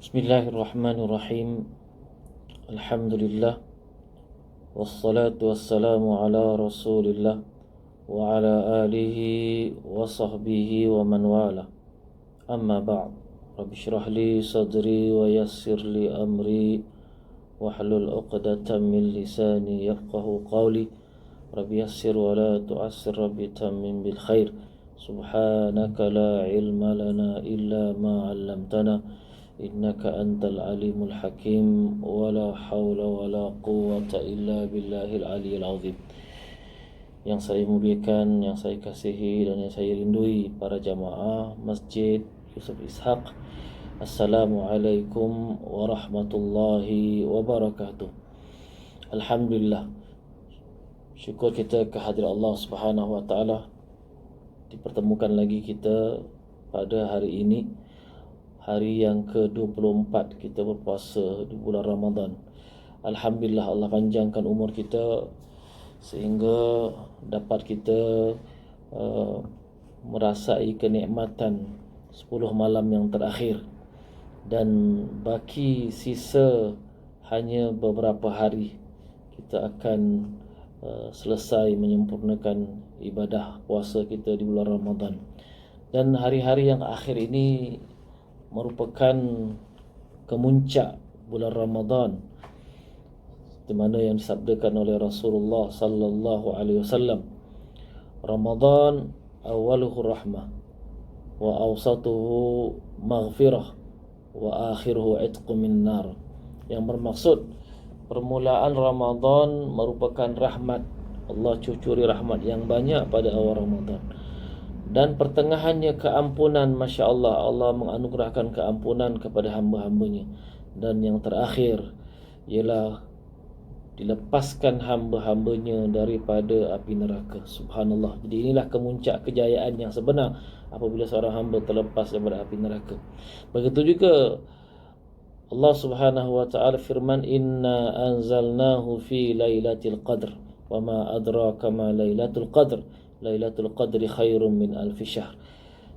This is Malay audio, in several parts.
Bismillahirrahmanirrahim. Alhamdulillah. Wassalatu wassalamu ala rasulillah wa ala alihi wa sahbihi wa man wala. Amma ba'd. Rabbi syrah li sadri wa yassir li amri wahlul 'uqdatam min lisani yafqahu qawli. Rabbi yassir wa la tu'assir, Rabbi tammim bil khair. Subhanaka la ilma lana illa ma 'allamtana innaka antal alimul hakim, wala hawla wala quwwata illa billahil aliyil azim. Yang saya muliakan, yang saya kasihi dan yang saya rindui para jamaah Masjid Yusuf Ishaq, Assalamualaikum warahmatullahi wabarakatuh. Alhamdulillah, syukur kita kehadirat Allah Subhanahu wa taala, dipertemukan lagi kita pada hari ini, hari yang ke-24 kita berpuasa di bulan Ramadan. Alhamdulillah, Allah panjangkan umur kita sehingga dapat kita merasai kenikmatan 10 malam yang terakhir, dan baki sisa hanya beberapa hari kita akan selesai menyempurnakan ibadah puasa kita di bulan Ramadan. Dan hari-hari yang akhir ini merupakan kemuncak bulan Ramadan, di mana yang disabdakan oleh Rasulullah sallallahu alaihi wasallam, Ramadan awaluhu rahmah wa awsatuhu maghfirah wa akhiruhu itqu min nar. Yang bermaksud permulaan Ramadan merupakan rahmat. Allah cucuri rahmat yang banyak pada awal Ramadan, dan pertengahannya keampunan. Masya Allah, Allah menganugerahkan keampunan kepada hamba-hambanya. Dan yang terakhir ialah dilepaskan hamba-hambanya daripada api neraka. Subhanallah. Jadi inilah kemuncak kejayaan yang sebenar, apabila seorang hamba terlepas daripada api neraka. Begitu juga Allah Subhanahu wa ta'ala firman, Inna anzalnahu fi lailatul qadr wa ma adraka ma lailatul qadr, Lailatul Qadri khairum min alfi syahr.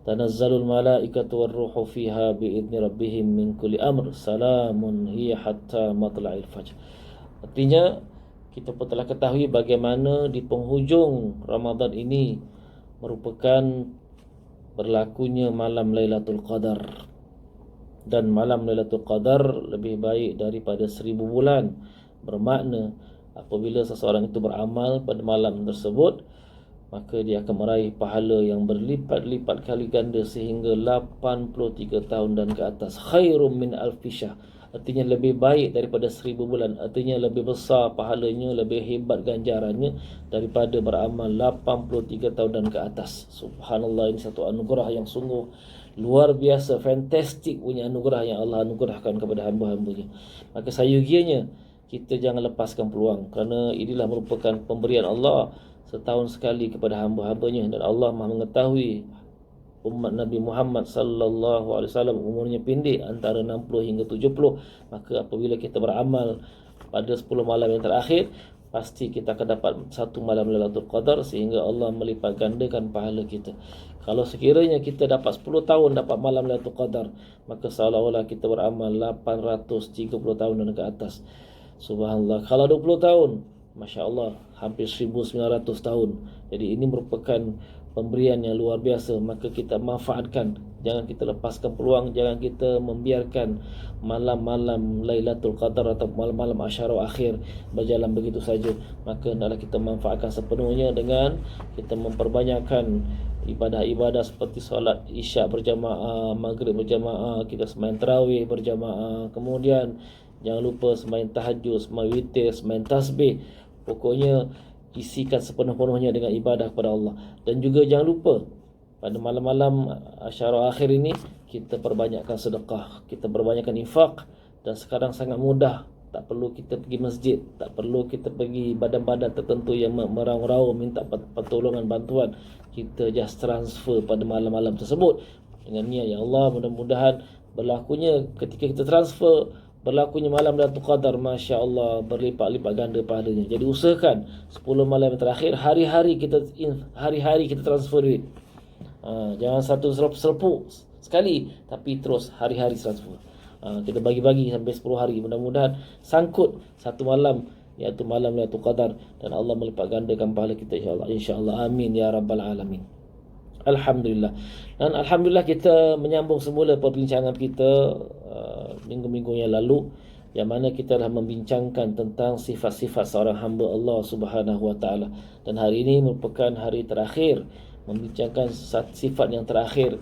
Tanazzalul malaikatu warruhu fiha biidni rabbihim min kulli amr. Salamun hiya hatta matla'il fajr. Artinya, kita pun telah ketahui bagaimana di penghujung Ramadan ini merupakan berlakunya malam Lailatul Qadar. Dan malam Lailatul Qadar lebih baik daripada 1000 bulan. Bermakna apabila seseorang itu beramal pada malam tersebut, maka dia akan meraih pahala yang berlipat-lipat kali ganda sehingga 83 tahun dan ke atas. Khairum min alfi syahr, artinya lebih baik daripada 1000 bulan. Artinya lebih besar pahalanya, lebih hebat ganjarannya daripada beramal 83 tahun dan ke atas. Subhanallah, ini satu anugerah yang sungguh luar biasa, fantastik punya anugerah yang Allah anugerahkan kepada hamba-hambanya. Maka sayugianya kita jangan lepaskan peluang, kerana inilah merupakan pemberian Allah setahun sekali kepada hamba-hambanya. Dan Allah Maha mengetahui umat Nabi Muhammad sallallahu alaihi wasallam umurnya pendek, antara 60 hingga 70. Maka apabila kita beramal pada 10 malam yang terakhir, pasti kita akan dapat satu malam Lailatul Qadar, sehingga Allah melipat gandakan pahala kita. Kalau sekiranya kita dapat 10 tahun dapat malam Lailatul Qadar, maka seolah-olah kita beramal 830 tahun dan ke atas. Subhanallah. Kalau 20 tahun, Masya Allah, hampir 1900 tahun. Jadi ini merupakan pemberian yang luar biasa. Maka kita manfaatkan. Jangan kita lepaskan peluang. Jangan kita membiarkan malam-malam Lailatul Qadar atau malam-malam Asyara akhir berjalan begitu saja. Maka hendaklah kita manfaatkan sepenuhnya dengan kita memperbanyakkan ibadah-ibadah seperti solat Isyak berjamaah, Maghrib berjamaah, kita sembahyang tarawih berjamaah, kemudian jangan lupa sembahyang tahajud, sembahyang witir, sembahyang tasbih. Pokoknya isikan sepenuh-penuhnya dengan ibadah kepada Allah. Dan juga jangan lupa pada malam-malam Asyara akhir ini kita perbanyakkan sedekah, kita perbanyakkan infak. Dan sekarang sangat mudah, tak perlu kita pergi masjid, tak perlu kita pergi badan-badan tertentu yang meraung-raung minta pertolongan, bantuan. Kita just transfer pada malam-malam tersebut dengan niat, ya Allah, mudah-mudahan berlakunya ketika kita transfer, berlakunya malam Lailatul Qadar, Masya Allah, berlipat-lipat ganda pahalanya. Jadi usahakan 10 malam yang terakhir, hari-hari kita transfer duit. Jangan satu serpuk sekali, tapi terus hari-hari transfer. Kita bagi-bagi sampai 10 hari. Mudah-mudahan sangkut satu malam, iaitu malam Lailatul Qadar, dan Allah melipat gandakan pahala kita insya-Allah. Insya-Allah, amin ya rabbal alamin. Alhamdulillah. Dan alhamdulillah kita menyambung semula perbincangan kita minggu-minggu yang lalu, yang mana kita telah membincangkan tentang sifat-sifat seorang hamba Allah Subhanahu wa taala. Dan hari ini merupakan hari terakhir membincangkan sifat yang terakhir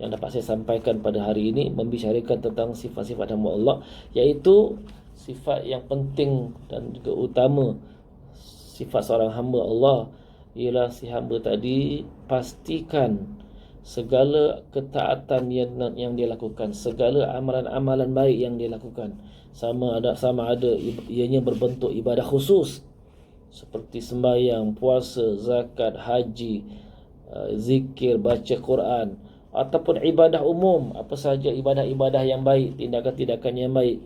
yang dapat saya sampaikan pada hari ini, membicarakan tentang sifat-sifat hamba Allah, iaitu sifat yang penting dan juga utama sifat seorang hamba Allah ialah si hamba tadi pastikan segala ketaatan yang dia lakukan, segala amalan-amalan baik yang dia lakukan, sama ada ianya berbentuk ibadah khusus seperti sembahyang, puasa, zakat, haji, zikir, baca Quran, ataupun ibadah umum, apa sahaja ibadah-ibadah yang baik, tindakan-tindakan yang baik,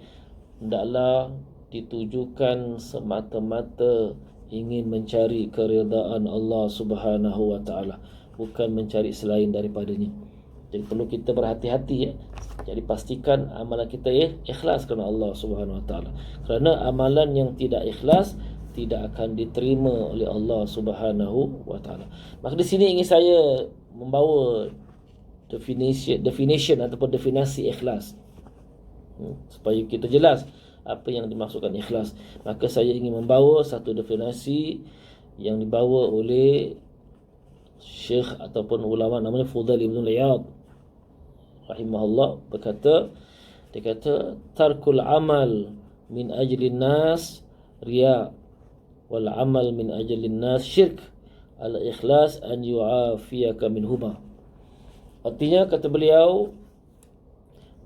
hendaklah ditujukan semata-mata ingin mencari keridaan Allah Subhanahu wa taala, bukan mencari selain daripadanya. Jadi perlu kita berhati-hati ya. Jadi pastikan amalan kita ikhlas kerana Allah Subhanahu wa taala. Kerana amalan yang tidak ikhlas tidak akan diterima oleh Allah Subhanahu wa taala. Maka di sini ingin saya membawa definition ataupun definisi ikhlas, supaya kita jelas apa yang dimaksudkan ikhlas. Maka saya ingin membawa satu definisi yang dibawa oleh Syekh ataupun ulama namanya Fudail Ibn Iyad rahimahullah, dia kata tarkul amal min ajlin nas riya, wal amal min ajlin nas syirk, al ikhlas an yu'afiyaka minhuma. Artinya, kata beliau,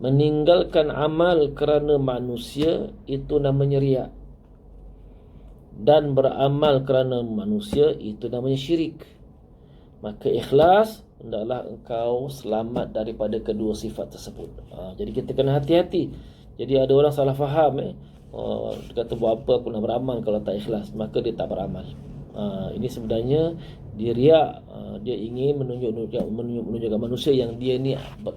meninggalkan amal kerana manusia itu namanya riya, dan beramal kerana manusia itu namanya syirik. Maka ikhlas, hendaklah engkau selamat daripada kedua sifat tersebut. Jadi kita kena hati-hati. Jadi ada orang salah faham dia kata, buat apa aku nak beramal kalau tak ikhlas, maka dia tak beramal. Ini sebenarnya dia riak. Dia ingin menunjukkan manusia yang dia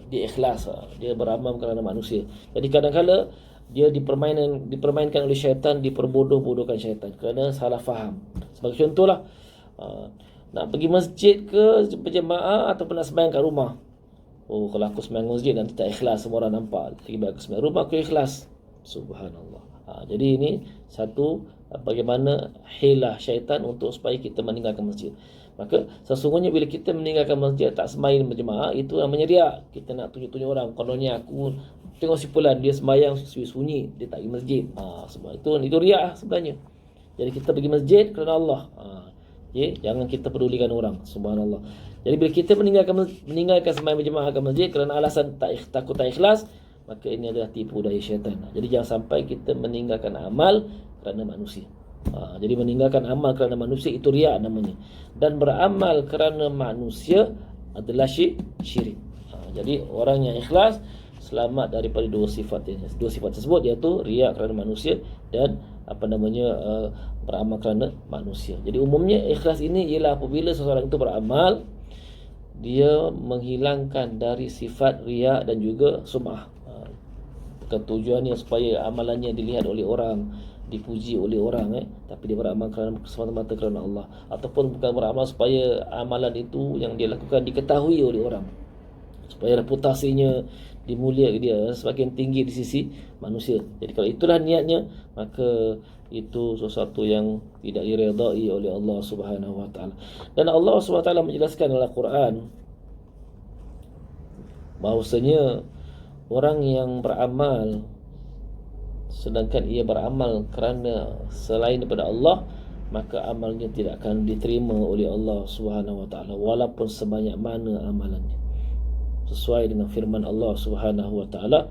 ikhlas, dia beramal kerana manusia. Jadi kadang-kadang dia dipermainkan oleh syaitan, diperbodoh-bodohkan syaitan kerana salah faham. Sebagai contohlah, nak pergi masjid ke berjemaah ataupun nak sembahyang kat rumah. Kalau aku sembahyang masjid nanti tak ikhlas, semua orang nampak. Lagi baik aku sembahyang rumah, aku ikhlas. Subhanallah. Jadi ini satu, bagaimana hilah syaitan untuk supaya kita meninggalkan masjid. Maka sesungguhnya bila kita meninggalkan masjid, tak sembahyang berjemaah, itu namanya riak. Kita nak tunjuk-tunjuk orang, kononnya aku tengok si fulan dia sembahyang sunyi-sunyi, dia tak pergi masjid. Sebab itu riak sebenarnya. Jadi kita pergi masjid kerana Allah. Jangan kita pedulikan orang. Subhanallah. Jadi bila kita meninggalkan sembahyang berjemaah ke masjid kerana alasan takut tak ikhlas, maka ini adalah tipu daya syaitan. Jadi jangan sampai kita meninggalkan amal kerana manusia. Jadi meninggalkan amal kerana manusia itu riya namanya. Dan beramal kerana manusia adalah syirik. Jadi orang yang ikhlas selamat daripada dua sifat tersebut, iaitu riya kerana manusia dan beramal kerana manusia. Jadi umumnya ikhlas ini ialah apabila seseorang itu beramal, dia menghilangkan dari sifat riya dan juga sum'ah. Tujuannya supaya amalannya dilihat oleh orang, dipuji oleh orang, tapi dia beramal kerana semata-mata kerana Allah, ataupun bukan beramal supaya amalan itu yang dia lakukan diketahui oleh orang, supaya reputasinya dimuliakan, dia semakin tinggi di sisi manusia. Jadi kalau itulah niatnya, maka itu sesuatu yang tidak diredai oleh Allah Subhanahu wa taala. Dan Allah Subhanahu wa taala menjelaskan dalam Al-Quran bahawasanya orang yang beramal sedangkan ia beramal kerana selain daripada Allah, maka amalnya tidak akan diterima oleh Allah Subhanahu wa taala walaupun sebanyak mana amalannya. Sesuai dengan firman Allah Subhanahu wa taala,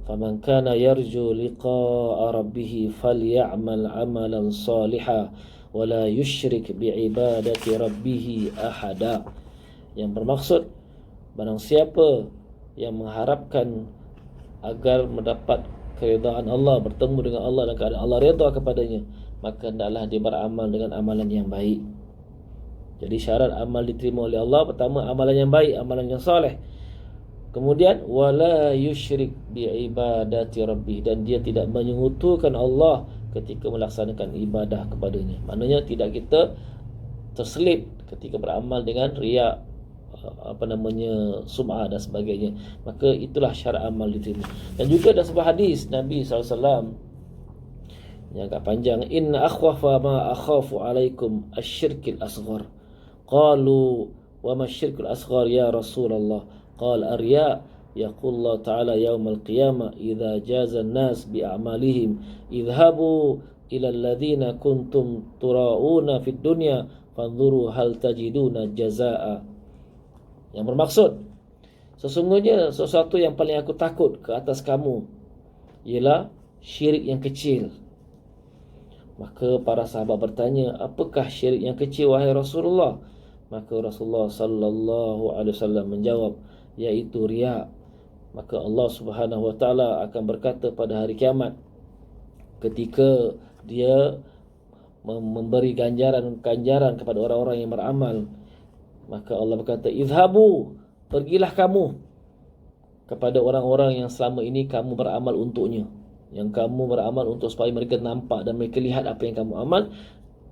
"Faman kana yarju liqa'a rabbih falyamal 'amalan salihan wa la yusyrik bi'ibadati rabbih ahada." Yang bermaksud, barang siapa yang mengharapkan agar mendapat keridaan Allah, bertemu dengan Allah dan keadaan Allah redha kepadanya, maka hendaklah dia beramal dengan amalan yang baik. Jadi syarat amal diterima oleh Allah, pertama amalan yang baik, amalan yang soleh. Kemudian wala yusyrik bi ibadati rabbih, dan dia tidak menyekutukan Allah ketika melaksanakan ibadah kepadanya. Maknanya tidak kita terselip ketika beramal dengan riak, sum'ah dan sebagainya. Maka itulah syarat amal diterima. Dan juga dalam sebuah hadis Nabi SAW yang agak panjang, inna akhwafa ma akhafu alaikum asyirkil asghar. Qalu wa ma syirkul asghar ya Rasulullah? Qala arya. Yaqul Allah Ta'ala yawmal qiyamah idza jaza an-nas bi a'malihim idhabu ila alladhina kuntum tura'una fid dunya fanzuru hal tajiduna jazaa'a. Yang bermaksud, sesungguhnya sesuatu yang paling aku takut ke atas kamu ialah syirik yang kecil. Maka para sahabat bertanya, apakah syirik yang kecil wahai Rasulullah? Maka Rasulullah sallallahu alaihi wasallam menjawab, yaitu riya. Maka Allah Subhanahu wa taala akan berkata pada hari kiamat, ketika dia memberi ganjaran kepada orang-orang yang beramal, maka Allah berkata, idhabu, pergilah kamu kepada orang-orang yang selama ini kamu beramal untuknya, yang kamu beramal untuk supaya mereka nampak dan mereka lihat apa yang kamu amal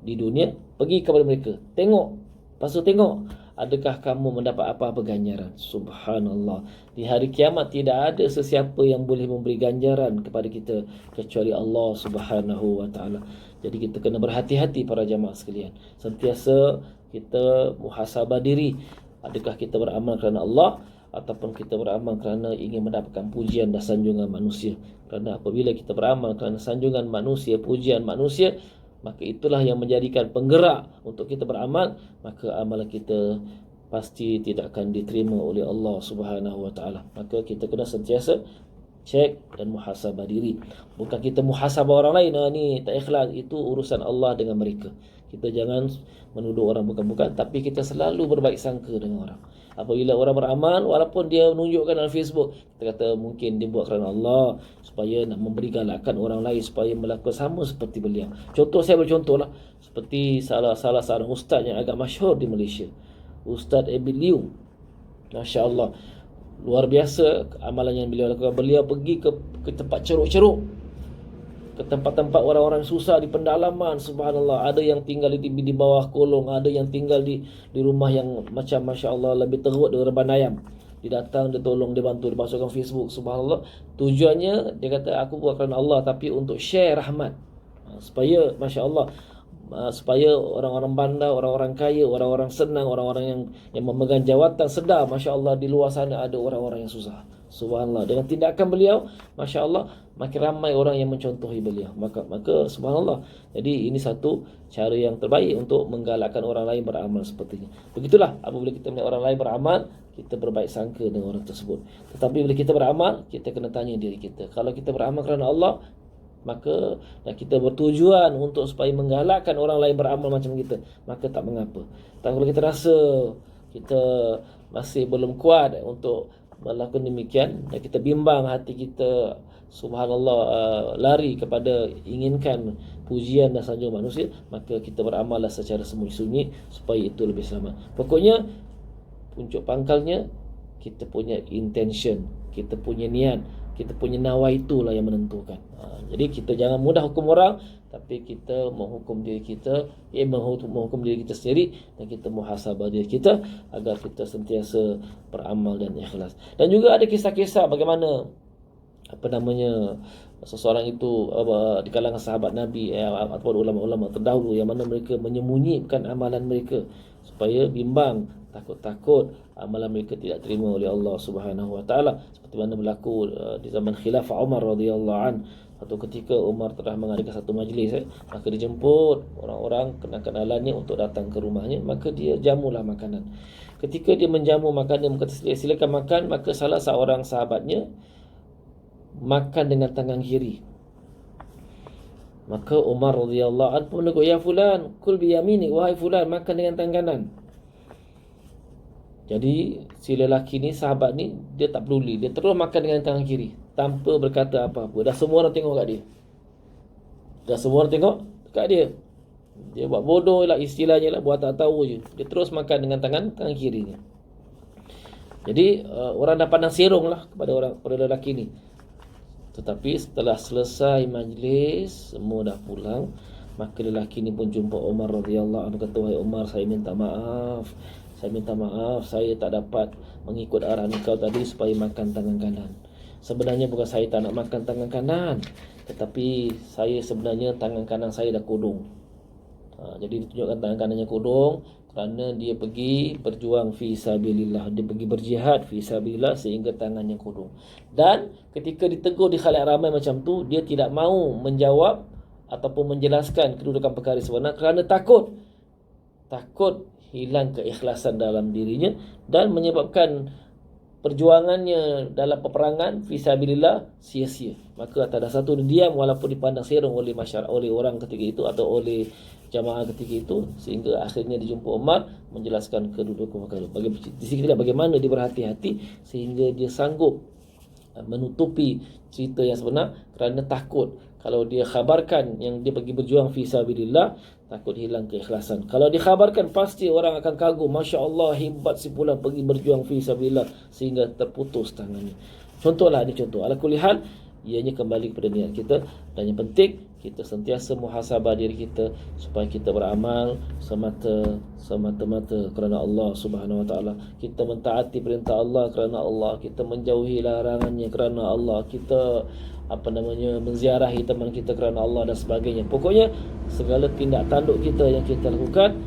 di dunia. Pergi kepada mereka, tengok, lepas tu tengok adakah kamu mendapat apa-apa ganjaran. Subhanallah, di hari kiamat tidak ada sesiapa yang boleh memberi ganjaran kepada kita kecuali Allah Subhanahu wa taala. Jadi kita kena berhati-hati para jamaah sekalian. Sentiasa kita muhasabah diri, adakah kita beramal kerana Allah ataupun kita beramal kerana ingin mendapatkan pujian dan sanjungan manusia. Kerana apabila kita beramal kerana sanjungan manusia, pujian manusia, maka itulah yang menjadikan penggerak untuk kita beramal, maka amalan kita pasti tidak akan diterima oleh Allah Subhanahu wa taala. Maka kita kena sentiasa cek dan muhasabah diri. Bukan kita muhasabah orang lain, ni tak ikhlas, itu urusan Allah dengan mereka. Kita jangan menuduh orang bukan-bukan, tapi kita selalu berbaik sangka dengan orang. Apabila orang beramal, walaupun dia menunjukkan dalam Facebook, kita kata mungkin dia buat kerana Allah, supaya nak memberi galakan orang lain supaya melakukan sama seperti beliau. Contoh, saya bercontohlah, seperti salah seorang ustaz yang agak masyhur di Malaysia, Ustaz Abid Liu. Masya Allah, luar biasa amalan yang beliau lakukan. Beliau pergi ke tempat ceruk-ceruk, ke tempat-tempat orang-orang susah di pendalaman. Subhanallah, ada yang tinggal di bawah kolong, ada yang tinggal di rumah yang macam Masya Allah lebih teruk dari reban ayam. Dia datang, dia tolong, dia bantu, dia masukkan Facebook. Subhanallah, tujuannya dia kata aku buat kerana Allah, tapi untuk share rahmat, supaya Masya Allah, supaya orang-orang bandar, orang-orang kaya, orang-orang senang, orang-orang yang memegang jawatan sedar, Masya Allah, di luar sana ada orang-orang yang susah. Subhanallah, dengan tindakan beliau, Masya Allah, makin ramai orang yang mencontohi beliau. Maka Subhanallah, jadi ini satu cara yang terbaik untuk menggalakkan orang lain beramal sepertinya. Begitulah, apabila kita melihat orang lain beramal, kita berbaik sangka dengan orang tersebut. Tetapi bila kita beramal, kita kena tanya diri kita, kalau kita beramal kerana Allah, maka dan kita bertujuan untuk supaya menggalakkan orang lain beramal macam kita, maka tak mengapa. Tapi kalau kita rasa kita masih belum kuat untuk melakukan demikian, dan kita bimbang hati kita, Subhanallah, lari kepada inginkan pujian dan sanjungan manusia, maka kita beramallah secara sembunyi-sembunyi supaya itu lebih selamat. Pokoknya puncuk pangkalnya kita punya intention, kita punya niat, kita punya nawa, itulah yang menentukan. Jadi kita jangan mudah hukum orang, tapi kita menghukum diri kita, menghukum diri kita sendiri, dan kita muhasabah diri kita agar kita sentiasa beramal dan ikhlas. Dan juga ada kisah-kisah bagaimana seseorang itu di kalangan sahabat Nabi atau ulama-ulama terdahulu yang mana mereka menyembunyikan amalan mereka supaya bimbang, takut-takut amalan mereka tidak terima oleh Allah Subhanahu wa taala, seperti mana berlaku di zaman khilafah Umar radhiyallahu an. Satu ketika Umar telah mengadakan satu majlis, maka dijemput orang-orang kenalannya untuk datang ke rumahnya, maka dia jamulah makanan. Ketika dia menjamu makanan, kata silakan makan, maka salah seorang sahabatnya makan dengan tangan kiri. Maka Umar radhiyallahu anhu menegur, ya fulan, kul bi yaminik, wahai fulan, makan dengan tangan kanan. Jadi si lelaki ni, sahabat ni, dia tak peduli, dia terus makan dengan tangan kiri tanpa berkata apa-apa. Dah semua orang tengok kat dia. Dia buat bodoh lah istilahnya lah, buat tak tahu je. Dia terus makan dengan tangan kirinya. Jadi orang dah pandang serong lah kepada lelaki ni. Tetapi setelah selesai majlis, semua dah pulang, maka lelaki ni pun jumpa Umar radhiyallahu anhu, kata, "Wahai Umar, saya minta maaf. Saya tak dapat mengikut arahan kau tadi supaya makan tangan kanan. Sebenarnya bukan saya tak nak makan tangan kanan, tetapi saya sebenarnya tangan kanan saya dah kodong." Jadi ditunjukkan tangan kanannya kodong kerana dia pergi berjuang fi sabilillah, dia pergi berjihad fi sabilillah sehingga tangannya kodong. Dan ketika ditegur di khalayak ramai macam tu, dia tidak mahu menjawab ataupun menjelaskan kedudukan perkara sebenar kerana takut hilang keikhlasan dalam dirinya dan menyebabkan perjuangannya dalam peperangan fi sabilillah sia-sia. Maka atas dasar itu diam walaupun dipandang serong oleh masyarakat, oleh orang ketika itu atau oleh jamaah ketika itu, sehingga akhirnya dijumpa Umar menjelaskan kedudukan perkara. Di sini kita bagaimana dia berhati-hati sehingga dia sanggup menutupi cerita yang sebenar kerana takut kalau dia khabarkan yang dia pergi berjuang fi sabilillah, takut hilang keikhlasan. Kalau dikhabarkan pasti orang akan kagum, Masya Allah, hebat si fulan pergi berjuang fi sabilillah sehingga terputus tangannya. Contohlah, ini contoh. Ala kulli hal, ianya kembali kepada niat kita, dan yang penting kita sentiasa muhasabah diri kita supaya kita beramal semata-mata kerana Allah Subhanahu Wa Taala. Kita mentaati perintah Allah kerana Allah, kita menjauhi larangannya kerana Allah, kita menziarahi teman kita kerana Allah dan sebagainya. Pokoknya segala tindak tanduk kita yang kita lakukan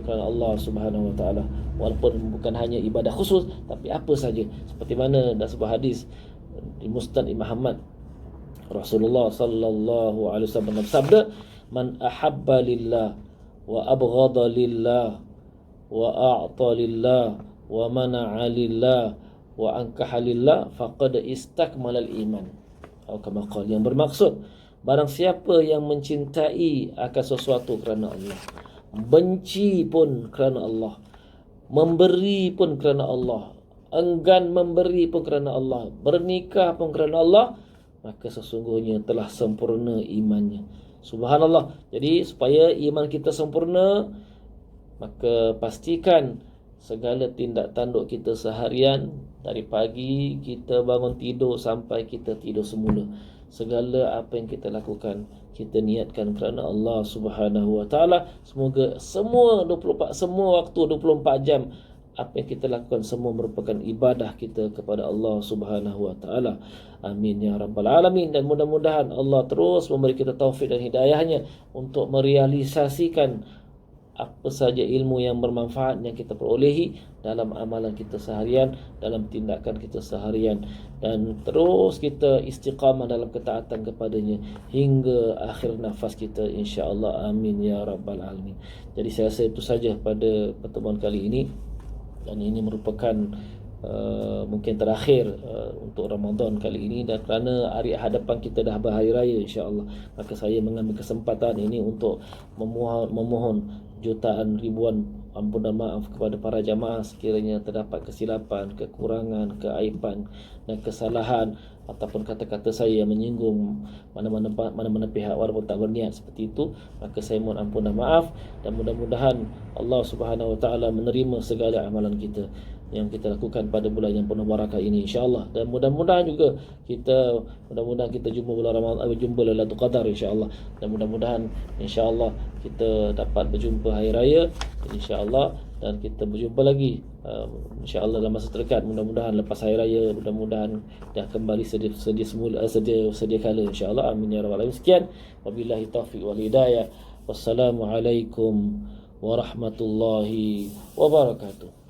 kerana Allah Subhanahu Wa Taala. Walaupun bukan hanya ibadah khusus, tapi apa saja. Seperti mana dalam sebuah hadis di Musnad Imam Ahmad, Rasulullah sallallahu alaihi wasallam bersabda, "Man ahabba lillah wa abghada lillah wa a'ta lillah wa mana'a lillah wa ankaha lillah faqad istakmala al-iman." Atau kama qala, yang bermaksud barang siapa yang mencintai akan sesuatu kerana Allah, benci pun kerana Allah, memberi pun kerana Allah, enggan memberi pun kerana Allah, bernikah pun kerana Allah, maka sesungguhnya telah sempurna imannya. Subhanallah. Jadi supaya iman kita sempurna, maka pastikan segala tindak tanduk kita seharian, dari pagi kita bangun tidur sampai kita tidur semula, segala apa yang kita lakukan, kita niatkan kerana Allah Subhanahu Wa Taala. Semoga semua waktu 24 jam apa yang kita lakukan semua merupakan ibadah kita kepada Allah Subhanahu Wa Taala. Amin ya rabbal alamin. Dan mudah-mudahan Allah terus memberi kita taufik dan hidayahnya untuk merealisasikan apa saja ilmu yang bermanfaat yang kita perolehi dalam amalan kita seharian, dalam tindakan kita seharian, dan terus kita istiqamah dalam ketaatan kepadanya hingga akhir nafas kita, insya-Allah. Amin ya rabbal alamin. Jadi saya rasa itu saja pada pertemuan kali ini, dan ini merupakan mungkin terakhir untuk Ramadan kali ini, dan kerana hari hadapan kita dah berhari raya, insya-Allah, maka saya mengambil kesempatan ini untuk memohon jutaan ribuan ampunan maaf kepada para jamaah sekiranya terdapat kesilapan, kekurangan, keaiban dan kesalahan ataupun kata-kata saya yang menyinggung mana-mana pihak walaupun tak berniat seperti itu, maka saya mohon ampunan maaf, dan mudah-mudahan Allah Subhanahu Wa Taala menerima segala amalan kita yang kita lakukan pada bulan yang penuh barakah ini, insya-Allah. Dan mudah-mudahan juga kita jumpa bulan Ramadan, jumpa Lailatul Qadar, insya-Allah. Dan mudah-mudahan insya-Allah kita dapat berjumpa hari raya, insya-Allah, dan kita berjumpa lagi insya-Allah dalam masa terdekat. Mudah-mudahan lepas hari raya, mudah-mudahan dah kembali sedia kala, insya-Allah. Amin ya rabbal alamin. Sekian, wabillahi taufiq wal hidayah. Wassalamualaikum warahmatullahi wabarakatuh.